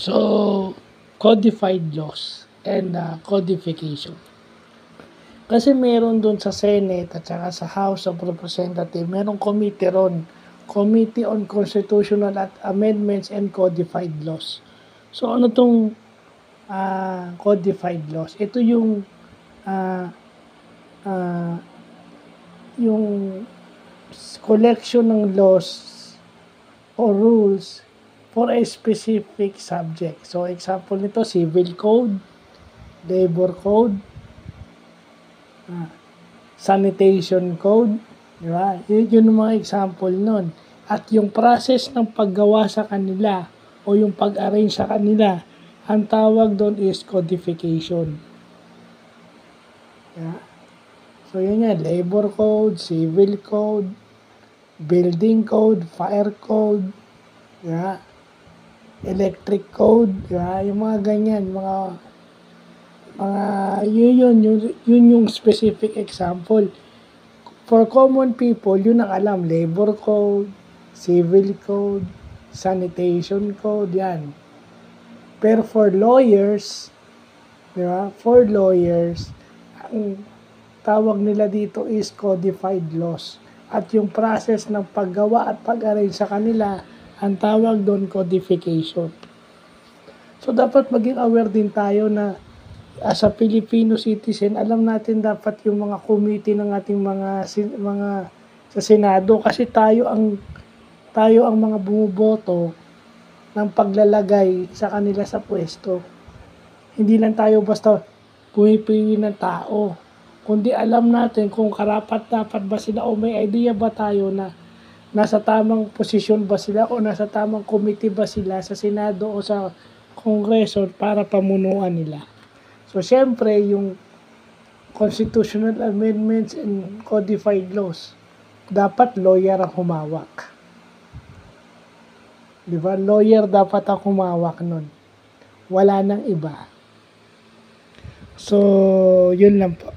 So, codified laws and codification. Kasi meron dun sa Senate at saka sa House of Representatives, merong Committee on Constitutional Amendments and Codified Laws. So, ano tong codified laws? Ito yung uh, uh, yung collection ng laws or rules for a specific subject. So, example nito, civil code, labor code, sanitation code, di ba? Yun yung mga example nun. At yung process ng paggawa sa kanila o yung pag-arrange sa kanila, ang tawag doon is codification. Yeah. So, yun yan, labor code, civil code, building code, fire code, yeah, electric code, yeah, yung mga ganyan, yun yung specific example. For common people, yun ang alam, labor code, civil code, sanitation code, yan. Pero for lawyers, di ba? For lawyers, ang tawag nila dito is codified laws. At yung process ng paggawa at pag-arrange sa kanila, ang tawag doon codification. So dapat maging aware din tayo na as a Filipino citizen, alam natin dapat yung mga committee ng ating mga sa Senado kasi tayo ang mga bumuboto ng paglalagay sa kanila sa pwesto. Hindi lang tayo basta pumipili ng tao, kundi alam natin kung karapat-dapat ba sila o may idea ba tayo na nasa tamang posisyon ba sila o nasa tamang committee ba sila sa Senado o sa Kongreso para pamunuan nila. So, syempre, yung constitutional amendments and codified laws, dapat lawyer ang humawak. Di ba? Lawyer dapat ang humawak nun. Wala nang iba. So, yun lang po.